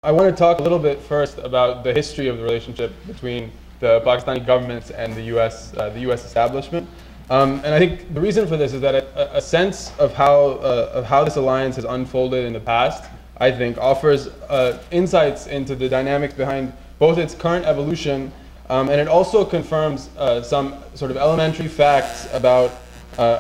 I want to talk a little bit first about the history of the relationship between the Pakistani governments and the U.S. Establishment. And I think the reason for this is that a sense of how this alliance has unfolded in the past, I think, offers insights into the dynamics behind both its current evolution, and it also confirms some sort of elementary facts about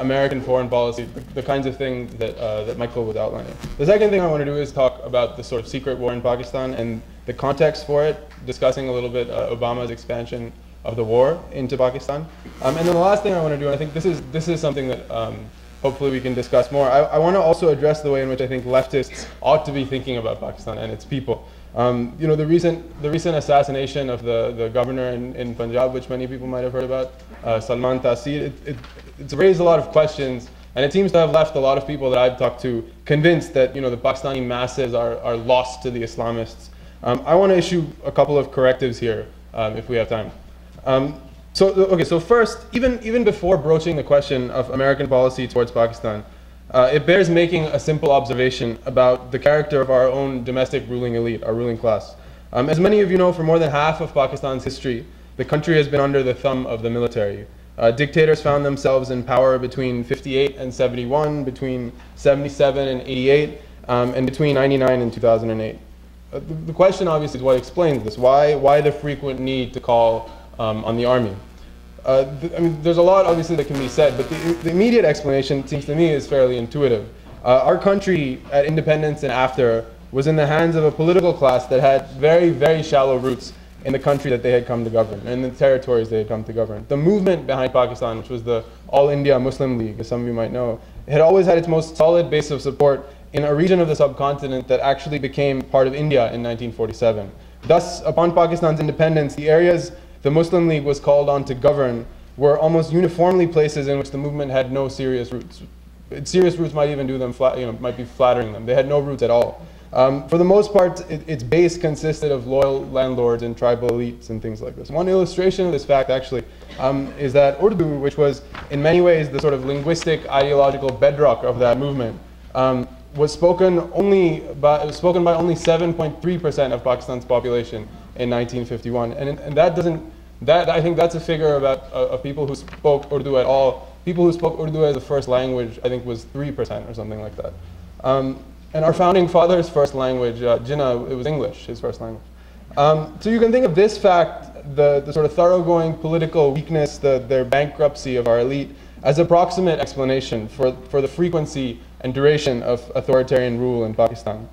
American foreign policy, the kinds of things that Michael was outlining. The second thing I want to do is talk about the sort of secret war in Pakistan and the context for it, discussing a little bit Obama's expansion of the war into Pakistan. And then the last thing I want to do, and I think this is something that hopefully we can discuss more, I want to also address the way in which I think leftists ought to be thinking about Pakistan and its people. You know, the recent assassination of the governor in Punjab, which many people might have heard about, Salman Taseer, it's raised a lot of questions, and it seems to have left a lot of people that I've talked to convinced that, you know, the Pakistani masses are lost to the Islamists. I want to issue a couple of correctives here, if we have time. So first, even before broaching the question of American policy towards Pakistan, it bears making a simple observation about the character of our own domestic ruling elite, our ruling class. As many of you know, for more than half of Pakistan's history, the country has been under the thumb of the military. Dictators found themselves in power between 58 and 71, between 77 and 88, and between 99 and 2008. The question obviously is what explains this. Why the frequent need to call on the army? I mean, there's a lot obviously that can be said, but the immediate explanation, it seems to me, is fairly intuitive. Our country at independence and after was in the hands of a political class that had very, very shallow roots in the country that they had come to govern, and the territories they had come to govern. The movement behind Pakistan, which was the All India Muslim League, as some of you might know, had always had its most solid base of support in a region of the subcontinent that actually became part of India in 1947. Thus, upon Pakistan's independence, the areas the Muslim League was called on to govern were almost uniformly places in which the movement had no serious roots. Its serious roots might even do them might be flattering them. They had no roots at all. For the most part, its base consisted of loyal landlords and tribal elites and things like this. One illustration of this fact, actually, is that Urdu, which was in many ways the sort of linguistic, ideological bedrock of that movement, was spoken by only 7.3% of Pakistan's population in 1951, and I think that's a figure about of people who spoke Urdu at all. People who spoke Urdu as a first language, I think, was 3% or something like that. And our founding father's first language, Jinnah, it was English, his first language. So you can think of this fact, the sort of thoroughgoing political weakness, their bankruptcy of our elite, as approximate explanation for the frequency and duration of authoritarian rule in Pakistan.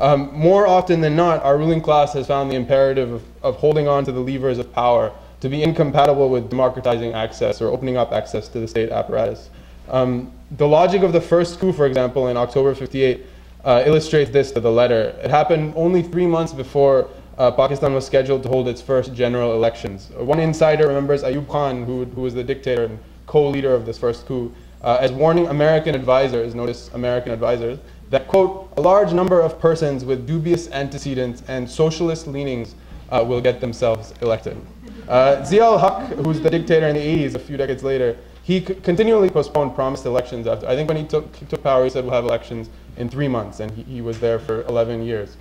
More often than not, our ruling class has found the imperative of holding on to the levers of power to be incompatible with democratizing access or opening up access to the state apparatus. The logic of the first coup, for example, in October '58, illustrates this to the letter. It happened only 3 months before Pakistan was scheduled to hold its first general elections. One insider remembers Ayub Khan, who was the dictator and co-leader of this first coup, as warning American advisors, notice American advisors, that, quote, a large number of persons with dubious antecedents and socialist leanings will get themselves elected. Zia al-Haq, who's the dictator in the 80s, a few decades later, he continually postponed promised elections. I think when he took power, he said we'll have elections in 3 months, and he was there for 11 years.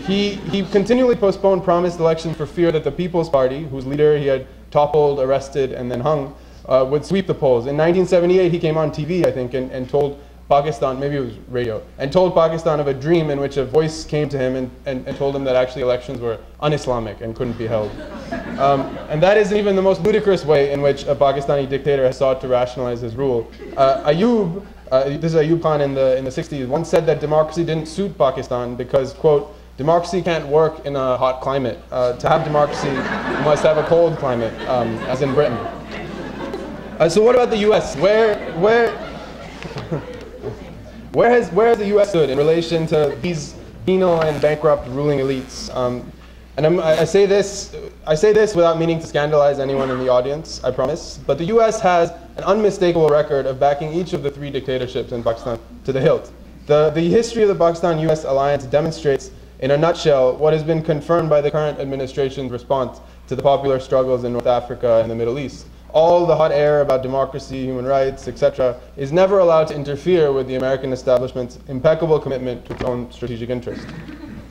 He continually postponed promised elections for fear that the People's Party, whose leader he had toppled, arrested, and then hung, would sweep the polls. In 1978, he came on TV, I think, and told Pakistan, maybe it was radio, and told Pakistan of a dream in which a voice came to him and told him that actually elections were un-Islamic and couldn't be held. And that isn't even the most ludicrous way in which a Pakistani dictator has sought to rationalize his rule. This is Ayub Khan in the 60s, once said that democracy didn't suit Pakistan because, quote, democracy can't work in a hot climate. To have democracy, you must have a cold climate, as in Britain. So what about the US? Where has the US stood in relation to these penal and bankrupt ruling elites? And I say this without meaning to scandalize anyone in the audience, I promise. But the US has an unmistakable record of backing each of the 3 dictatorships in Pakistan to the hilt. The history of the Pakistan-US alliance demonstrates, in a nutshell, what has been confirmed by the current administration's response to the popular struggles in North Africa and the Middle East. All the hot air about democracy, human rights, etc., is never allowed to interfere with the American establishment's impeccable commitment to its own strategic interest.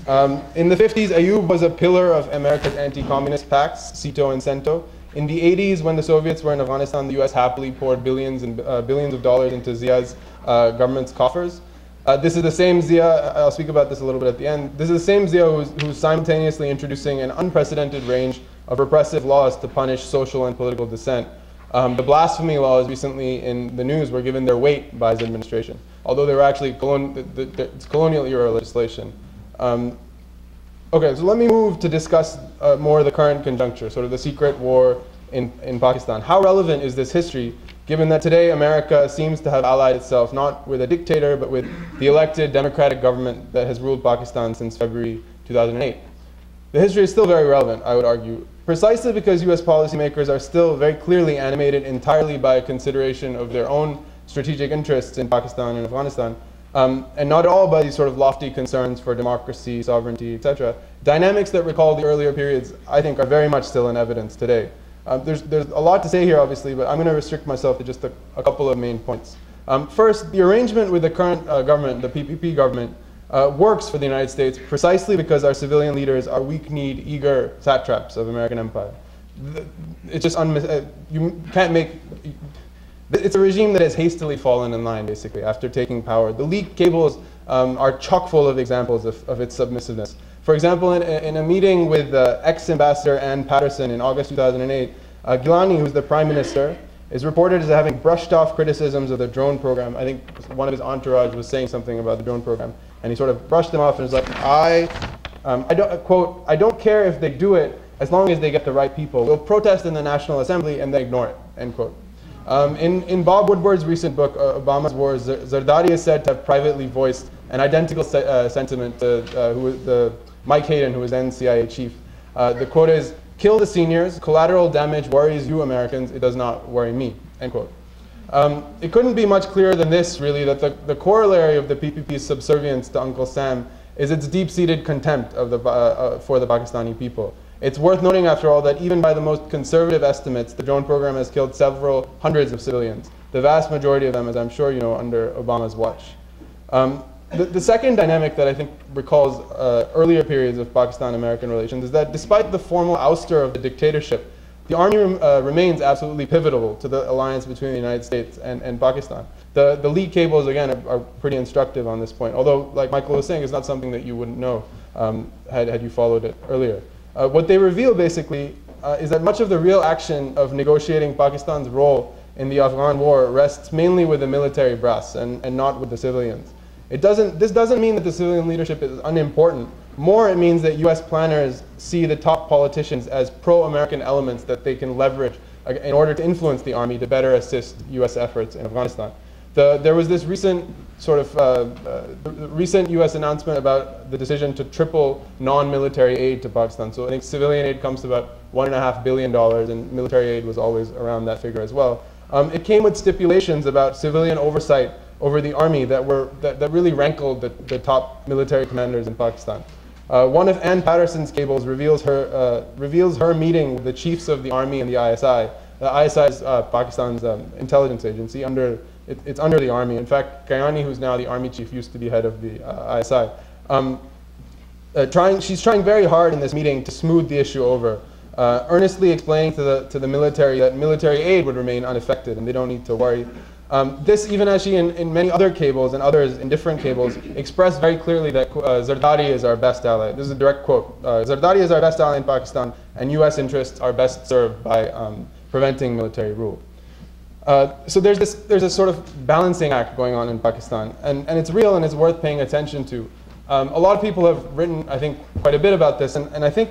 In the 50s, Ayub was a pillar of America's anti-communist pacts, SEATO and CENTO. In the 80s, when the Soviets were in Afghanistan, the US happily poured billions of dollars into Zia's government's coffers. This is the same Zia, I'll speak about this a little bit at the end, this is the same Zia who's simultaneously introducing an unprecedented range of repressive laws to punish social and political dissent. The blasphemy laws recently in the news were given their weight by his administration, although they were actually colonial era legislation. Okay, so let me move to discuss more the current conjuncture, sort of the secret war in Pakistan. How relevant is this history, given that today America seems to have allied itself not with a dictator, but with the elected democratic government that has ruled Pakistan since February 2008? The history is still very relevant, I would argue, precisely because US policymakers are still very clearly animated entirely by a consideration of their own strategic interests in Pakistan and Afghanistan, and not all by these sort of lofty concerns for democracy, sovereignty, etc. Dynamics that recall the earlier periods, I think, are very much still in evidence today. There's a lot to say here, obviously, but I'm going to restrict myself to just a couple of main points. First, the arrangement with the current government, the PPP government, works for the United States precisely because our civilian leaders are weak-kneed, eager satraps of American empire. It's just you can't make. It's a regime that has hastily fallen in line, basically, after taking power. The leaked cables are chock full of examples of its submissiveness. For example, in a meeting with ex-ambassador Ann Patterson in August 2008, Gilani, who's the prime minister, is reported as having brushed off criticisms of the drone program. I think one of his entourage was saying something about the drone program, and he sort of brushed them off and was like, I don't, quote, I don't care if they do it as long as they get the right people. We'll protest in the National Assembly and then ignore it, end quote. In Bob Woodward's recent book, Obama's Wars, Zardari is said to have privately voiced an identical sentiment to Mike Hayden, who was then CIA chief. The quote is, "Kill the seniors, collateral damage worries you Americans, it does not worry me," end quote. It couldn't be much clearer than this, really, that the corollary of the PPP's subservience to Uncle Sam is its deep-seated contempt of for the Pakistani people. It's worth noting, after all, that even by the most conservative estimates, the drone program has killed several hundreds of civilians, the vast majority of them, as I'm sure you know, under Obama's watch. The second dynamic that I think recalls earlier periods of Pakistan-American relations is that despite the formal ouster of the dictatorship, the army remains absolutely pivotal to the alliance between the United States and Pakistan. The lead cables, again, are pretty instructive on this point, although, like Michael was saying, it's not something that you wouldn't know had you followed it earlier. What they reveal, basically, is that much of the real action of negotiating Pakistan's role in the Afghan war rests mainly with the military brass and not with the civilians. This doesn't mean that the civilian leadership is unimportant. More, it means that US planners see the top politicians as pro-American elements that they can leverage in order to influence the army to better assist US efforts in Afghanistan. There was this recent recent US announcement about the decision to triple non-military aid to Pakistan. So I think civilian aid comes to about $1.5 billion, and military aid was always around that figure as well. It came with stipulations about civilian oversight over the army that really rankled the top military commanders in Pakistan. One of Ann Patterson's cables reveals her meeting with the chiefs of the army and the ISI. The ISI is Pakistan's intelligence agency. It's under the army. In fact, Kayani, who's now the army chief, used to be head of the ISI. She's trying very hard in this meeting to smooth the issue over, earnestly explaining to the military that military aid would remain unaffected and they don't need to worry. This, even as she in many other cables and others in different cables, expressed very clearly that Zardari is our best ally. This is a direct quote. Zardari is our best ally in Pakistan, and US interests are best served by preventing military rule. So there's a sort of balancing act going on in Pakistan, and it's real and it's worth paying attention to. A lot of people have written, I think, quite a bit about this, and I think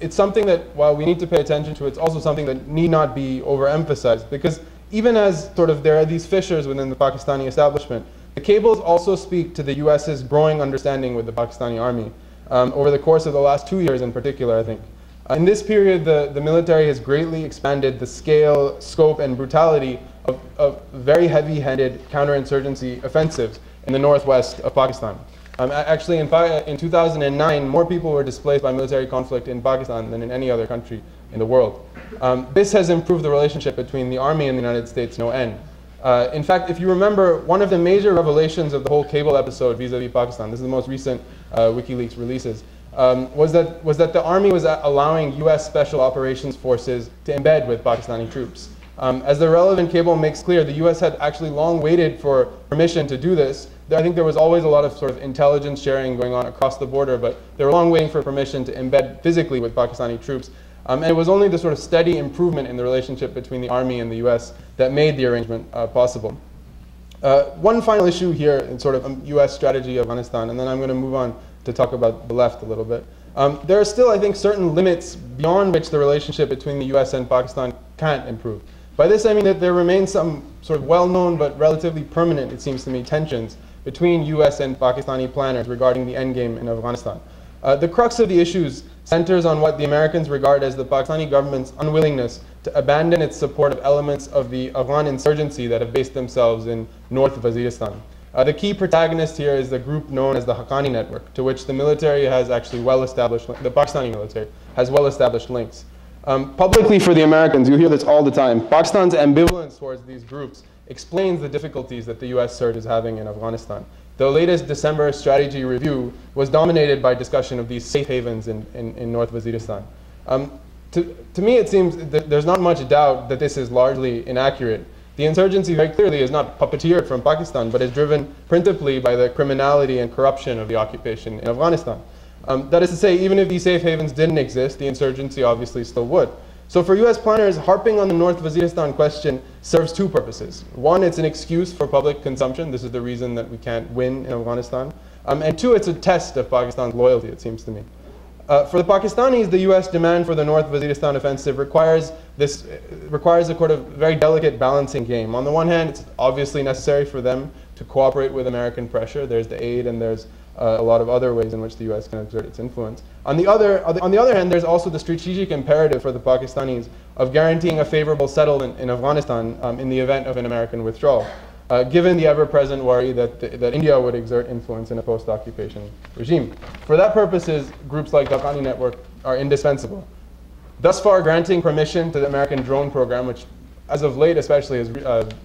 it's something that, while we need to pay attention to, it's also something that need not be overemphasized, because even as sort of there are these fissures within the Pakistani establishment, the cables also speak to the US's growing understanding with the Pakistani army over the course of the last 2 years in particular, I think. In this period, the military has greatly expanded the scale, scope, and brutality of very heavy-handed counterinsurgency offensives in the northwest of Pakistan. Actually, in 2009, more people were displaced by military conflict in Pakistan than in any other country in the world. This has improved the relationship between the army and the United States no end. In fact, if you remember, one of the major revelations of the whole cable episode vis-a-vis Pakistan, this is the most recent WikiLeaks releases, was that the army was allowing US Special Operations Forces to embed with Pakistani troops. As the relevant cable makes clear, the US had actually long waited for permission to do this. I think there was always a lot of sort of intelligence sharing going on across the border, but they were long waiting for permission to embed physically with Pakistani troops. And it was only the sort of steady improvement in the relationship between the army and the US that made the arrangement possible. One final issue here in sort of US strategy of Afghanistan, and then I'm going to move on to talk about the left a little bit. There are still, I think, certain limits beyond which the relationship between the US and Pakistan can't improve. By this I mean that there remains some sort of well-known but relatively permanent, it seems to me, tensions between US and Pakistani planners regarding the endgame in Afghanistan. The crux of the issues centers on what the Americans regard as the Pakistani government's unwillingness to abandon its support of elements of the Afghan insurgency that have based themselves in North Waziristan. The key protagonist here is the group known as the Haqqani Network, to which the military has actually well-established, the Pakistani military has well-established links. Publicly for the Americans, you hear this all the time, Pakistan's ambivalence towards these groups explains the difficulties that the US surge is having in Afghanistan. The latest December strategy review was dominated by discussion of these safe havens in North Waziristan. To me, it seems that there's not much doubt that this is largely inaccurate. The insurgency very clearly is not puppeteered from Pakistan, but is driven principally by the criminality and corruption of the occupation in Afghanistan. That is to say, even if these safe havens didn't exist, the insurgency obviously still would. So for US planners, harping on the North Waziristan question serves two purposes. One, it's an excuse for public consumption. This is the reason that we can't win in Afghanistan. And two, it's a test of Pakistan's loyalty, it seems to me. For the Pakistanis, the US demand for the North Waziristan offensive requires a sort of very delicate balancing game. On the one hand, it's obviously necessary for them to cooperate with American pressure. There's the aid and there's a lot of other ways in which the US can exert its influence. On the other hand, there's also the strategic imperative for the Pakistanis of guaranteeing a favorable settlement in Afghanistan in the event of an American withdrawal, given the ever-present worry that India would exert influence in a post-occupation regime. For that purposes, groups like the Haqqani Network are indispensable. Thus far, granting permission to the American drone program, which as of late especially is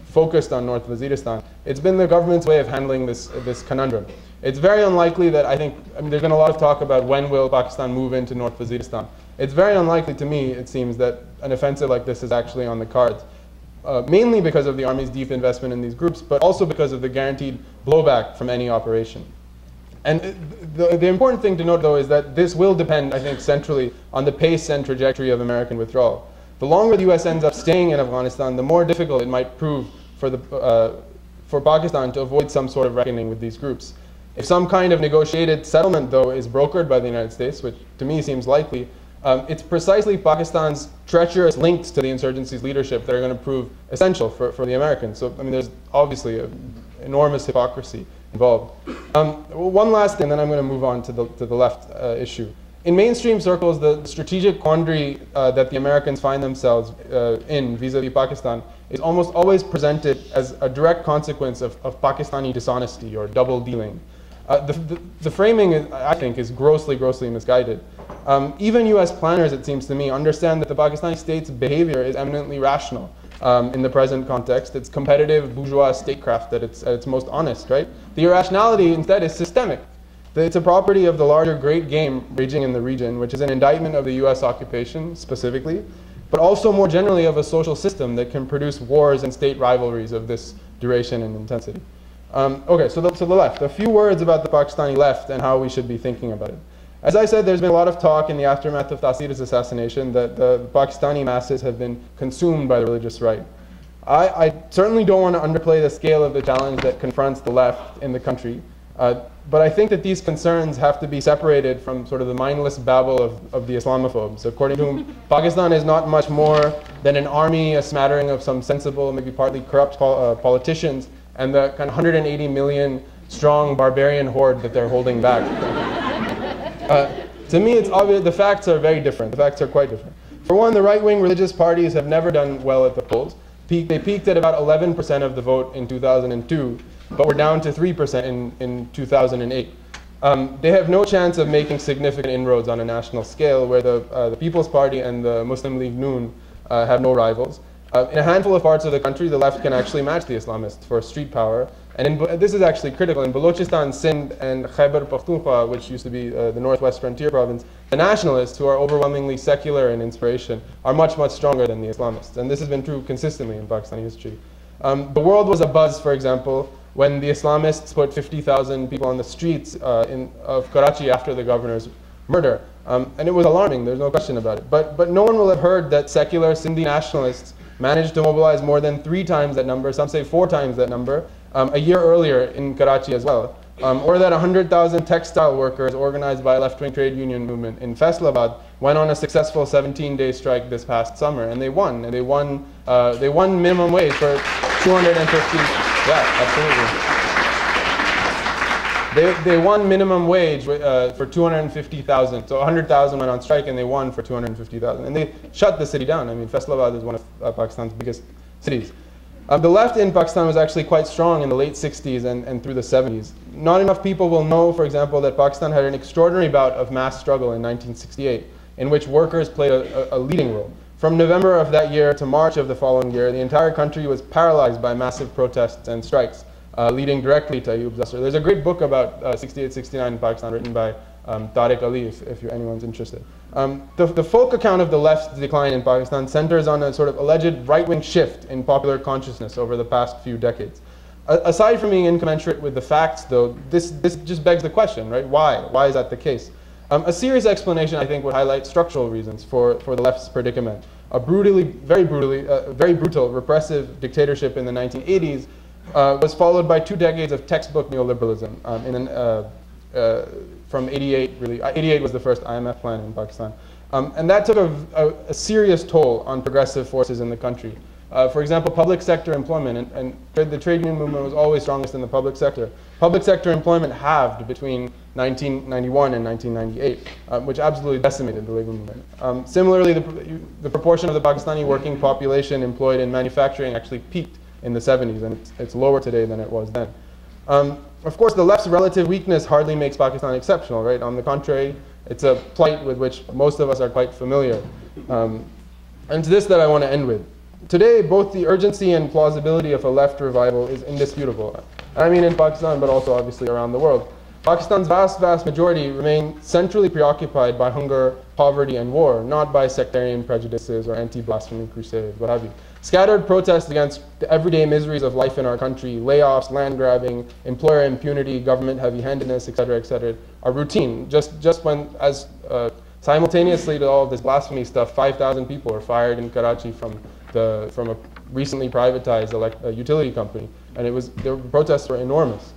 focused on North Waziristan, it's been the government's way of handling this conundrum. It's very unlikely that I mean, there's been a lot of talk about when will Pakistan move into North Waziristan. It's very unlikely to me, it seems, that an offensive like this is actually on the cards. Mainly because of the Army's deep investment in these groups, but also because of the guaranteed blowback from any operation. And the important thing to note, though, is that this will depend, I think, centrally on the pace and trajectory of American withdrawal. The longer the US ends up staying in Afghanistan, the more difficult it might prove for Pakistan to avoid some sort of reckoning with these groups. If some kind of negotiated settlement, though, is brokered by the United States, which to me seems likely, it's precisely Pakistan's treacherous links to the insurgency's leadership that are going to prove essential for the Americans. So, I mean, there's obviously enormous hypocrisy involved. One last thing, then I'm going to move on to the left issue. In mainstream circles, the strategic quandary that the Americans find themselves in vis-a-vis Pakistan is almost always presented as a direct consequence of Pakistani dishonesty or double dealing. The framing, I think, is grossly misguided. Even US planners, it seems to me, understand that the Pakistani state's behavior is eminently rational in the present context. It's competitive bourgeois statecraft at its most honest, right? The irrationality, instead, is systemic. It's a property of the larger great game raging in the region, which is an indictment of the US occupation specifically, but also more generally of a social system that can produce wars and state rivalries of this duration and intensity. Okay, so the left. A few words about the Pakistani left and how we should be thinking about it. As I said, there's been a lot of talk in the aftermath of Taseer's assassination that the Pakistani masses have been consumed by the religious right. I certainly don't want to underplay the scale of the challenge that confronts the left in the country, but I think that these concerns have to be separated from sort of the mindless babble of the Islamophobes, according to whom Pakistan is not much more than an army, a smattering of some sensible, maybe partly corrupt politicians, and the kind of 180 million strong barbarian horde that they're holding back. To me, it's obvious the facts are very different. The facts are quite different. For one, the right-wing religious parties have never done well at the polls. They peaked at about 11% of the vote in 2002, but were down to 3% in 2008. They have no chance of making significant inroads on a national scale, where the People's Party and the Muslim League Noon have no rivals. In a handful of parts of the country, the left can actually match the Islamists for street power. And this is actually critical. In Balochistan, Sindh, and Khyber Pakhtunkhwa, which used to be the northwest frontier province, the nationalists, who are overwhelmingly secular in inspiration, are much, much stronger than the Islamists. And this has been true consistently in Pakistani history. The world was abuzz, for example, when the Islamists put 50,000 people on the streets of Karachi after the governor's murder. And it was alarming, there's no question about it. But no one will have heard that secular Sindhi nationalists managed to mobilize more than 3 times that number, some say 4 times that number, a year earlier in Karachi as well. Or that 100,000 textile workers organized by a left-wing trade union movement in Faisalabad went on a successful 17-day strike this past summer, and they won. And they won minimum wage for 250. Yeah, absolutely. They won minimum wage for 250,000. So 100,000 went on strike, and they won for 250,000. And they shut the city down. I mean, Faisalabad is one of Pakistan's biggest cities. The left in Pakistan was actually quite strong in the late 60s and through the 70s. Not enough people will know, for example, that Pakistan had an extraordinary bout of mass struggle in 1968, in which workers played a leading role. From November of that year to March of the following year, the entire country was paralyzed by massive protests and strikes, leading directly to Ayub Zasr. There's a great book about 68-69 in Pakistan written by Tariq Ali, if anyone's interested. The folk account of the left's decline in Pakistan centers on a sort of alleged right-wing shift in popular consciousness over the past few decades. Aside from being incommensurate with the facts, though, this just begs the question, right? Why? Why is that the case? A serious explanation, I think, would highlight structural reasons for the left's predicament. A very brutal, repressive dictatorship in the 1980s was followed by 2 decades of textbook neoliberalism from 88, really. 88 was the first IMF plan in Pakistan. And that took a serious toll on progressive forces in the country. For example, public sector employment, and the trade union movement was always strongest in the public sector. Public sector employment halved between 1991 and 1998, which absolutely decimated the labor movement. Similarly, the proportion of the Pakistani working population employed in manufacturing actually peaked in the 70s, and it's lower today than it was then. Of course, the left's relative weakness hardly makes Pakistan exceptional, right? On the contrary, it's a plight with which most of us are quite familiar. And it's this that I want to end with. Today, both the urgency and plausibility of a left revival is indisputable. I mean in Pakistan, but also obviously around the world. Pakistan's vast majority remain centrally preoccupied by hunger, poverty, and war, not by sectarian prejudices or anti-blasphemy crusades, what have you. Scattered protests against the everyday miseries of life in our country, layoffs, land grabbing, employer impunity, government heavy-handedness, etc., are routine. Just when, simultaneously to all of this blasphemy stuff, 5,000 people were fired in Karachi from a recently privatized utility company, and the protests were enormous.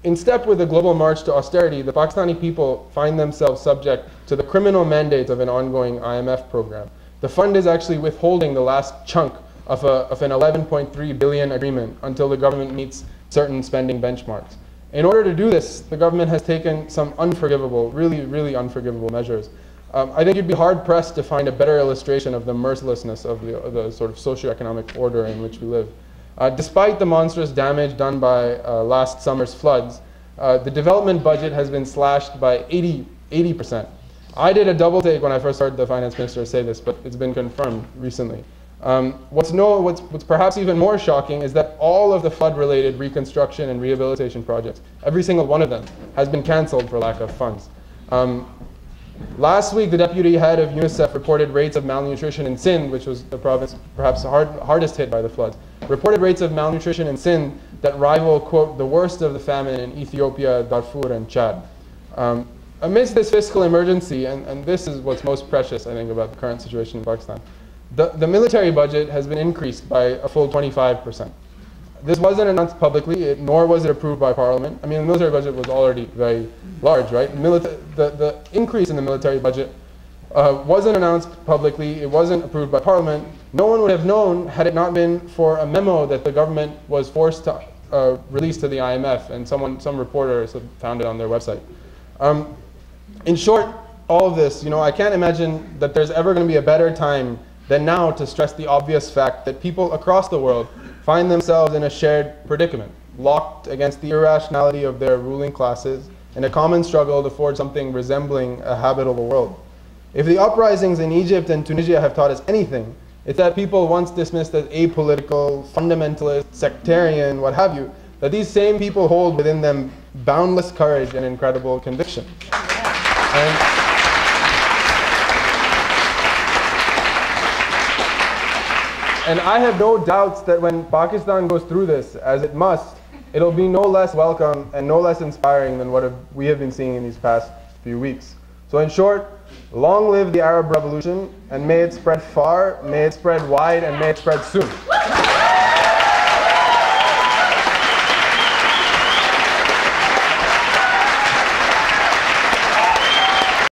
In step with the global march to austerity, the Pakistani people find themselves subject to the criminal mandate of an ongoing IMF program. The fund is actually withholding the last chunk of an 11.3 billion agreement until the government meets certain spending benchmarks. In order to do this, the government has taken some unforgivable, really unforgivable measures. I think you'd be hard-pressed to find a better illustration of the mercilessness of the sort of socioeconomic order in which we live. Despite the monstrous damage done by last summer's floods, the development budget has been slashed by 80%. I did a double take when I first heard the finance minister say this, but it's been confirmed recently. What's perhaps even more shocking is that all of the flood-related reconstruction and rehabilitation projects, every single one of them, has been cancelled for lack of funds. Last week, the deputy head of UNICEF reported rates of malnutrition in Sindh, which was the province perhaps hardest hit by the floods, reported rates of malnutrition in Sindh that rival, quote, the worst of the famine in Ethiopia, Darfur, and Chad. Amidst this fiscal emergency, and this is what's most precious, I think, about the current situation in Pakistan, the military budget has been increased by a full 25%. This wasn't announced publicly, nor was it approved by Parliament. I mean, the military budget was already very large, right? The increase in the military budget wasn't announced publicly, it wasn't approved by Parliament. No one would have known had it not been for a memo that the government was forced to release to the IMF, and some reporter found it on their website. In short, all of this, I can't imagine that there's ever going to be a better time than now to stress the obvious fact that people across the world find themselves in a shared predicament, locked against the irrationality of their ruling classes in a common struggle to forge something resembling a habitable world. If the uprisings in Egypt and Tunisia have taught us anything, It's that people once dismissed as apolitical, fundamentalist, sectarian, what have you, that these same people hold within them boundless courage and incredible conviction. And I have no doubts that when Pakistan goes through this, as it must, it'll be no less welcome and no less inspiring than what we have been seeing in these past few weeks. So in short, long live the Arab Revolution, and may it spread far, may it spread wide, and may it spread soon.